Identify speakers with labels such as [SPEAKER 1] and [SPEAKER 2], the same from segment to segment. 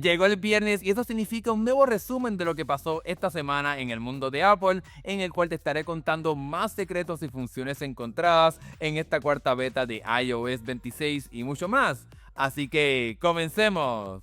[SPEAKER 1] Llegó el viernes y eso significa un nuevo resumen de lo que pasó esta semana en el mundo de Apple, en el cual te estaré contando más secretos y funciones encontradas en esta cuarta beta de iOS 26 y mucho más. Así que comencemos.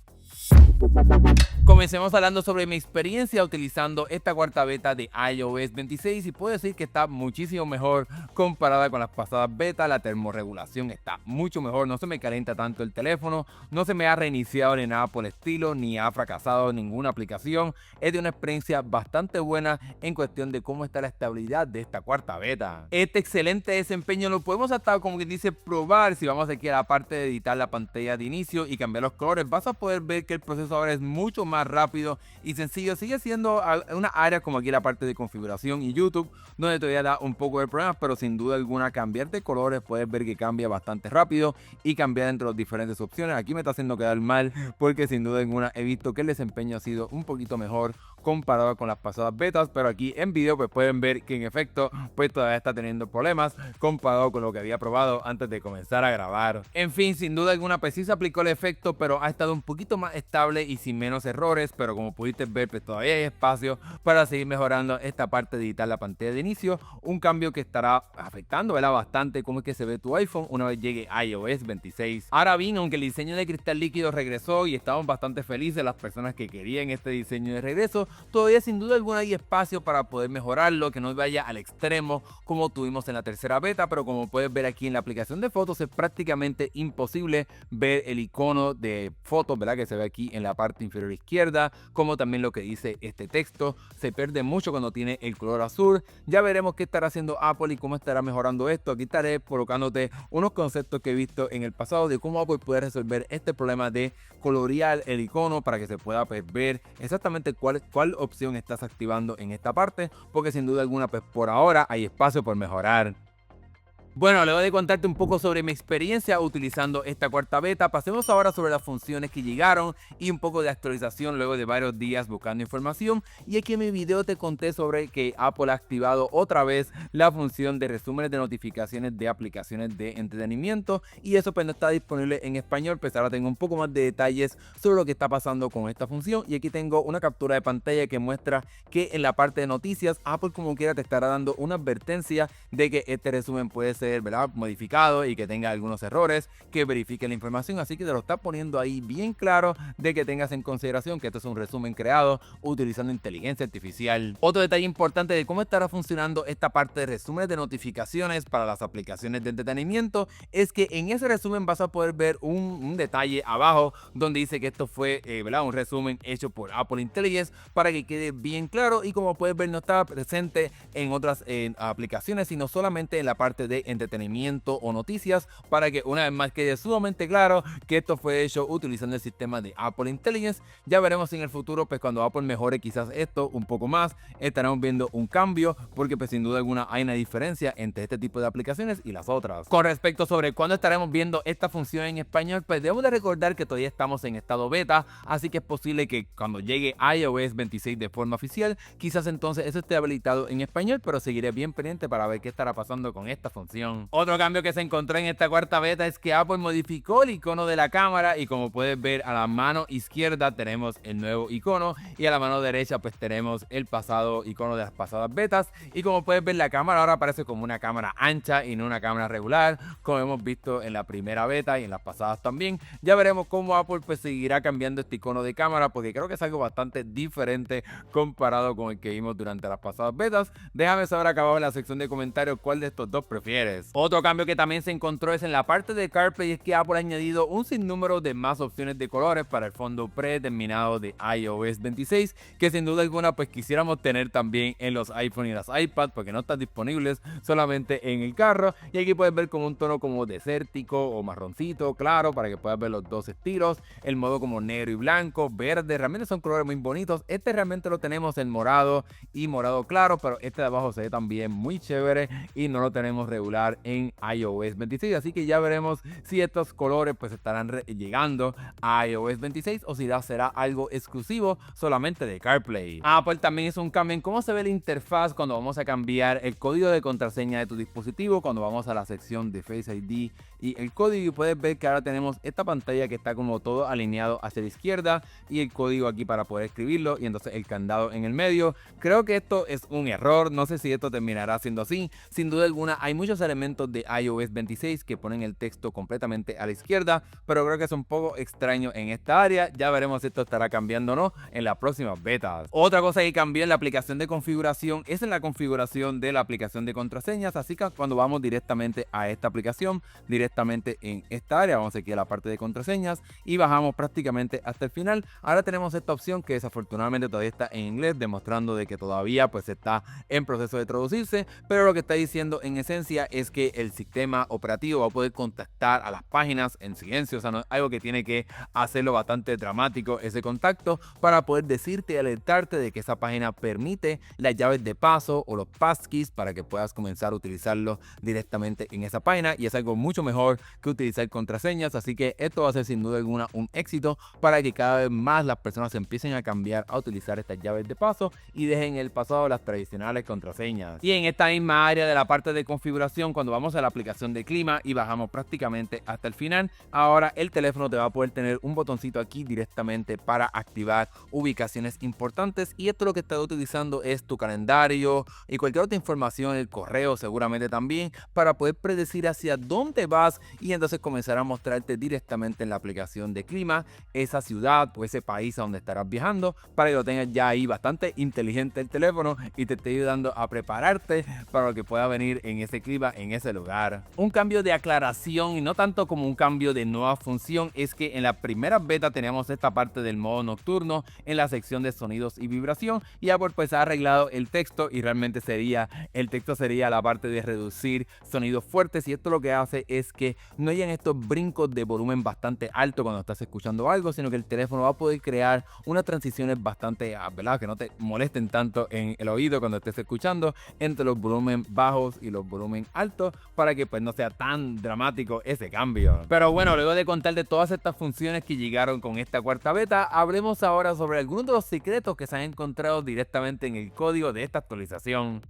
[SPEAKER 1] Comencemos hablando sobre mi experiencia utilizando esta cuarta beta de iOS 26 y puedo decir que está muchísimo mejor comparada con las pasadas betas. La termorregulación está mucho mejor, no se me calienta tanto el teléfono, no se me ha reiniciado ni nada por el estilo, ni ha fracasado ninguna aplicación. Es de una experiencia bastante buena en cuestión de cómo está la estabilidad de esta cuarta beta. Este excelente desempeño lo podemos hasta, como que dice, probar si vamos aquí a la parte de editar la pantalla de inicio y cambiar los colores. Vas a poder ver que el proceso ahora es mucho más rápido y sencillo. Sigue siendo una área como aquí la parte de configuración y YouTube, donde todavía da un poco de problemas, pero sin duda alguna cambiar de colores puedes ver que cambia bastante rápido y cambiar entre las diferentes opciones. Aquí me está haciendo quedar mal porque sin duda alguna he visto que el desempeño ha sido un poquito mejor comparado con las pasadas betas, pero aquí en video pues pueden ver que en efecto pues todavía está teniendo problemas comparado con lo que había probado antes de comenzar a grabar. En fin, sin duda alguna pues sí se aplicó el efecto, pero ha estado un poquito más estable y sin menos errores, pero como pudiste ver pues todavía hay espacio para seguir mejorando esta parte de editar la pantalla de inicio, un cambio que estará afectando, ¿verdad?, bastante cómo es que se ve tu iPhone una vez llegue iOS 26. Ahora bien, aunque el diseño de cristal líquido regresó y estamos bastante felices las personas que querían este diseño de regreso, todavía sin duda alguna hay espacio para poder mejorarlo, que no vaya al extremo como tuvimos en la tercera beta, pero como puedes ver aquí en la aplicación de fotos es prácticamente imposible ver el icono de fotos, ¿verdad?, que se ve aquí en la parte inferior izquierda, como también lo que dice este texto. Se pierde mucho cuando tiene el color azul. Ya veremos qué estará haciendo Apple y cómo estará mejorando esto. Aquí estaré colocándote unos conceptos que he visto en el pasado de cómo Apple puede resolver este problema de colorear el icono para que se pueda pues, ver exactamente cuál opción estás activando en esta parte, porque sin duda alguna pues por ahora hay espacio por mejorar. Bueno, luego de contarte un poco sobre mi experiencia utilizando esta cuarta beta, pasemos ahora sobre las funciones que llegaron y un poco de actualización luego de varios días buscando información. Y aquí en mi video te conté sobre que Apple ha activado otra vez la función de resúmenes de notificaciones de aplicaciones de entretenimiento, y eso pues no está disponible en español, pues ahora tengo un poco más de detalles sobre lo que está pasando con esta función. Y aquí tengo una captura de pantalla que muestra que en la parte de noticias Apple como quiera te estará dando una advertencia de que este resumen puede ser, ¿verdad?, modificado y que tenga algunos errores, que verifique la información, así que te lo está poniendo ahí bien claro de que tengas en consideración que esto es un resumen creado utilizando inteligencia artificial. Otro detalle importante de cómo estará funcionando esta parte de resúmenes de notificaciones para las aplicaciones de entretenimiento es que en ese resumen vas a poder ver un detalle abajo donde dice que esto fue ¿verdad?, un resumen hecho por Apple Intelligence, para que quede bien claro. Y como puedes ver no está presente en otras aplicaciones, sino solamente en la parte de entretenimiento o noticias, para que una vez más quede sumamente claro que esto fue hecho utilizando el sistema de Apple Intelligence. Ya veremos en el futuro, pues cuando Apple mejore quizás esto un poco más, estaremos viendo un cambio, porque pues sin duda alguna hay una diferencia entre este tipo de aplicaciones y las otras. Con respecto sobre cuándo estaremos viendo esta función en español, pues debemos de recordar que todavía estamos en estado beta, así que es posible que cuando llegue iOS 26 de forma oficial, quizás entonces eso esté habilitado en español, pero seguiré bien pendiente para ver qué estará pasando con esta función. Otro cambio que se encontró en esta cuarta beta es que Apple modificó el icono de la cámara, y como puedes ver a la mano izquierda tenemos el nuevo icono y a la mano derecha pues tenemos el pasado icono de las pasadas betas. Y como puedes ver la cámara ahora aparece como una cámara ancha y no una cámara regular, como hemos visto en la primera beta y en las pasadas también. Ya veremos cómo Apple pues seguirá cambiando este icono de cámara, porque creo que es algo bastante diferente comparado con el que vimos durante las pasadas betas. Déjame saber acá abajo en la sección de comentarios cuál de estos dos prefieres. Otro cambio que también se encontró es en la parte de CarPlay, es que Apple ha añadido un sinnúmero de más opciones de colores para el fondo predeterminado de iOS 26, que sin duda alguna pues quisiéramos tener también en los iPhone y las iPad, porque no están disponibles solamente en el carro. Y aquí puedes ver como un tono como desértico o marroncito claro, para que puedas ver los dos estilos, el modo como negro y blanco, verde, realmente son colores muy bonitos. Este realmente lo tenemos en morado y morado claro, pero este de abajo se ve también muy chévere y no lo tenemos regular estar en iOS 26, así que ya veremos si estos colores pues estarán llegando a iOS 26 o si será algo exclusivo solamente de CarPlay. Apple también hizo un cambio en cómo se ve la interfaz cuando vamos a cambiar el código de contraseña de tu dispositivo, cuando vamos a la sección de Face ID y el código, y puedes ver que ahora tenemos esta pantalla que está como todo alineado hacia la izquierda y el código aquí para poder escribirlo y entonces el candado en el medio. Creo que esto es un error, no sé si esto terminará siendo así. Sin duda alguna hay muchos elementos de iOS 26 que ponen el texto completamente a la izquierda, pero creo que es un poco extraño en esta área. Ya veremos si esto estará cambiando o no en las próximas betas. Otra cosa que cambió en la aplicación de configuración es en la configuración de la aplicación de contraseñas, así que cuando vamos directamente a esta aplicación, directamente en esta área, vamos aquí a la parte de contraseñas y bajamos prácticamente hasta el final. Ahora tenemos esta opción que desafortunadamente todavía está en inglés, demostrando de que todavía pues está en proceso de traducirse, pero lo que está diciendo en esencia es que el sistema operativo va a poder contactar a las páginas en silencio, o sea, no es algo que tiene que hacerlo bastante dramático ese contacto, para poder decirte y alertarte de que esa página permite las llaves de paso o los passkeys para que puedas comenzar a utilizarlo directamente en esa página, y es algo mucho mejor que utilizar contraseñas, así que esto va a ser sin duda alguna un éxito para que cada vez más las personas empiecen a cambiar a utilizar estas llaves de paso y dejen en el pasado las tradicionales contraseñas. Y en esta misma área de la parte de configuración, cuando vamos a la aplicación de clima y bajamos prácticamente hasta el final, ahora el teléfono te va a poder tener un botoncito aquí directamente para activar ubicaciones importantes, y esto lo que estás utilizando es tu calendario y cualquier otra información, el correo seguramente también, para poder predecir hacia dónde vas y entonces comenzar a mostrarte directamente en la aplicación de clima esa ciudad o ese país a donde estarás viajando, para que lo tengas ya ahí bastante inteligente el teléfono y te esté ayudando a prepararte para lo que pueda venir en ese clima, en ese lugar. Un cambio de aclaración y no tanto como un cambio de nueva función es que en la primera beta teníamos esta parte del modo nocturno en la sección de sonidos y vibración, y Apple pues ha arreglado el texto y realmente el texto sería la parte de reducir sonidos fuertes, y esto lo que hace es que no hayan estos brincos de volumen bastante alto cuando estás escuchando algo, sino que el teléfono va a poder crear unas transiciones bastante, ¿verdad?, que no te molesten tanto en el oído cuando estés escuchando, entre los volúmenes bajos y los volúmenes altos, para que pues no sea tan dramático ese cambio. Pero bueno, luego de contar de todas estas funciones que llegaron con esta cuarta beta, hablemos ahora sobre algunos de los secretos que se han encontrado directamente en el código de esta actualización.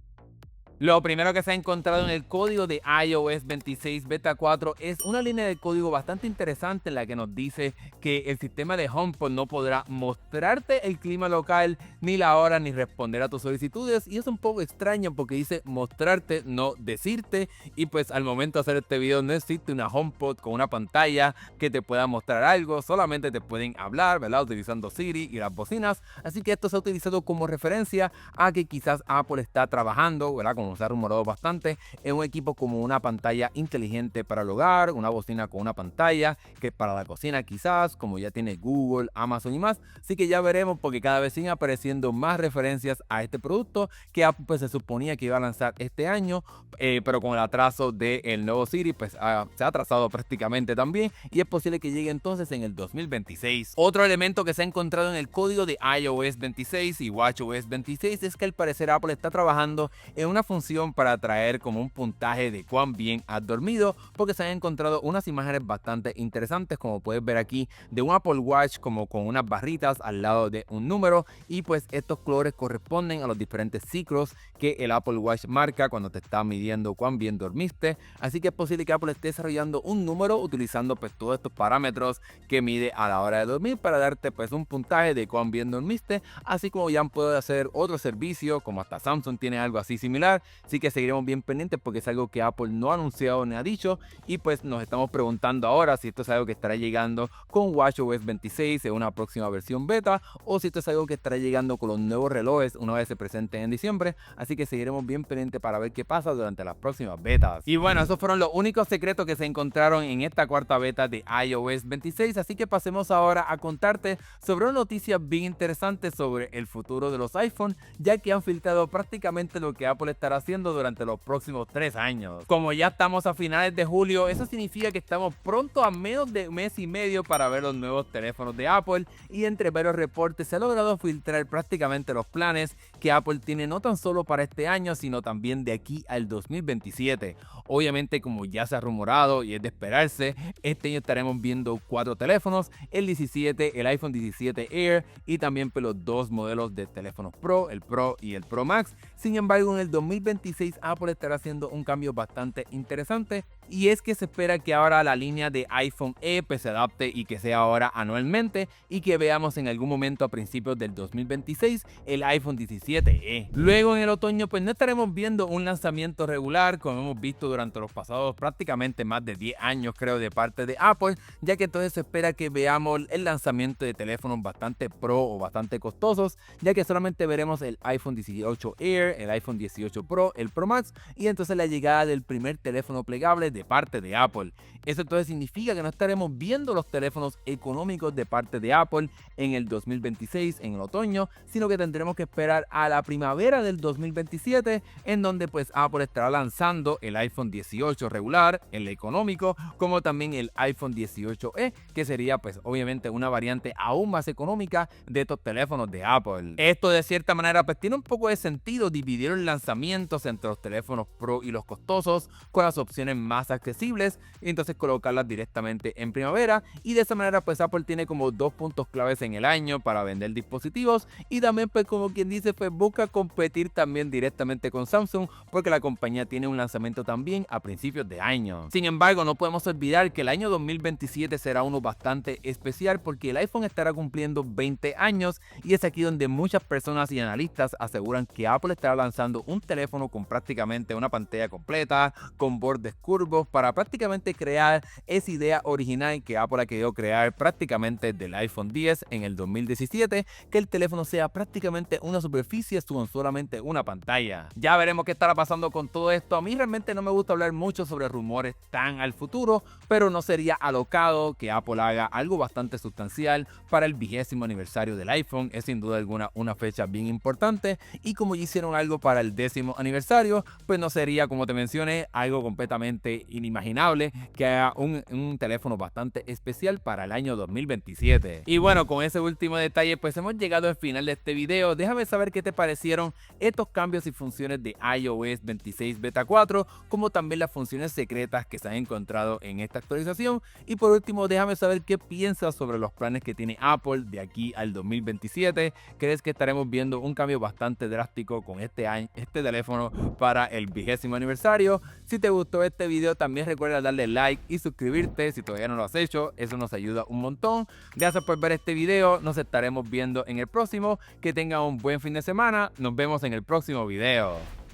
[SPEAKER 1] Lo primero que se ha encontrado en el código de iOS 26 Beta 4 es una línea de código bastante interesante en la que nos dice que el sistema de HomePod no podrá mostrarte el clima local, ni la hora, ni responder a tus solicitudes, y es un poco extraño porque dice mostrarte, no decirte, y pues al momento de hacer este video no existe una HomePod con una pantalla que te pueda mostrar algo, solamente te pueden hablar, ¿verdad?, utilizando Siri y las bocinas, así que esto se ha utilizado como referencia a que quizás Apple está trabajando, ¿verdad?, como se ha rumorado bastante, en un equipo como una pantalla inteligente para el hogar, una bocina con una pantalla que para la cocina quizás, como ya tiene Google, Amazon y más. Así que ya veremos, porque cada vez siguen apareciendo más referencias a este producto que Apple pues se suponía que iba a lanzar este año, pero con el atraso del nuevo Siri pues se ha atrasado prácticamente también, y es posible que llegue entonces en el 2026. Otro elemento que se ha encontrado en el código de iOS 26 y watchOS 26 es que al parecer Apple está trabajando en una función para traer como un puntaje de cuán bien has dormido, porque se han encontrado unas imágenes bastante interesantes, como puedes ver aquí, de un Apple Watch como con unas barritas al lado de un número, y pues estos colores corresponden a los diferentes ciclos que el Apple Watch marca cuando te está midiendo cuán bien dormiste. Así que es posible que Apple esté desarrollando un número utilizando pues todos estos parámetros que mide a la hora de dormir para darte pues un puntaje de cuán bien dormiste, así como ya puede hacer otro servicio, como hasta Samsung tiene algo así similar. Así que seguiremos bien pendientes porque es algo que Apple no ha anunciado ni ha dicho, y pues nos estamos preguntando ahora si esto es algo que estará llegando con watchOS 26 en una próxima versión beta, o si esto es algo que estará llegando con los nuevos relojes una vez se presenten en diciembre. Así que seguiremos bien pendientes para ver qué pasa durante las próximas betas. Y bueno, esos fueron los únicos secretos que se encontraron en esta cuarta beta de iOS 26, así que pasemos ahora a contarte sobre una noticia bien interesante sobre el futuro de los iPhone, ya que han filtrado prácticamente lo que Apple estará haciendo durante los próximos 3 años. Como ya estamos a finales de julio, eso significa que estamos pronto a menos de un mes y medio para ver los nuevos teléfonos de Apple, y entre varios reportes se ha logrado filtrar prácticamente los planes que Apple tiene no tan solo para este año, sino también de aquí al 2027. Obviamente, como ya se ha rumorado y es de esperarse, este año estaremos viendo 4 teléfonos, el 17, el iPhone 17 Air y también pues, los 2 modelos de teléfonos Pro, el Pro y el Pro Max. Sin embargo, en el 2026 Apple estará haciendo un cambio bastante interesante, y es que se espera que ahora la línea de iPhone E pues, se adapte y que sea ahora anualmente, y que veamos en algún momento a principios del 2026 el iPhone 17e. Luego en el otoño pues no estaremos viendo un lanzamiento regular como hemos visto durante los pasados prácticamente más de 10 años creo de parte de Apple, ya que entonces se espera que veamos el lanzamiento de teléfonos bastante pro o bastante costosos, ya que solamente veremos el iPhone 18 Air, el iPhone 18 Pro, el Pro Max, y entonces la llegada del primer teléfono plegable de parte de Apple. Eso entonces significa que no estaremos viendo los teléfonos económicos de parte de Apple en el 2026, en el otoño, sino que tendremos que esperar a la primavera del 2027, en donde pues Apple estará lanzando el iPhone 18 regular, el económico, como también el iPhone 18e, que sería pues obviamente una variante aún más económica de estos teléfonos de Apple. Esto de cierta manera pues tiene un poco de sentido, dividieron lanzamientos entre los teléfonos Pro y los costosos, con las opciones más accesibles, y entonces colocarlas directamente en primavera, y de esa manera pues Apple tiene como 2 puntos claves en el año para vender dispositivos, y también pues como quien dice pues busca competir también directamente con Samsung, porque la compañía tiene un lanzamiento también a principios de año. Sin embargo, no podemos olvidar que el año 2027 será uno bastante especial, porque el iPhone estará cumpliendo 20 años, y es aquí donde muchas personas y analistas aseguran que Apple estará lanzando un teléfono con prácticamente una pantalla completa, con bordes curvos, para prácticamente crear esa idea original que Apple ha querido crear prácticamente del iPhone 10 en el 2017, que el teléfono sea prácticamente una superficie con solamente una pantalla. Ya veremos qué estará pasando con todo esto. A mí realmente no me gusta hablar mucho sobre rumores tan al futuro, pero no sería alocado que Apple haga algo bastante sustancial para el 20º aniversario del iPhone. Es sin duda alguna una fecha bien importante, y como ya hicieron algo para el 10º aniversario, pues no sería, como te mencioné, algo completamente inimaginable que haga un teléfono bastante especial para el año 2027. Y bueno, con ese último detalle pues hemos llegado al final de este video. Déjame saber qué te parecieron estos cambios y funciones de iOS 26 Beta 4, como también las funciones secretas que se han encontrado en esta actualización. Y por último, déjame saber qué piensas sobre los planes que tiene Apple de aquí al 2027. ¿Crees que estaremos viendo un cambio bastante drástico con este teléfono para el 20º aniversario? Si te gustó este video, también recuerda darle like y suscribirte si todavía no lo has hecho, eso nos ayuda un montón. Gracias por ver este video, nos estaremos viendo en el próximo. Que tengan un buen fin de semana, nos vemos en el próximo video.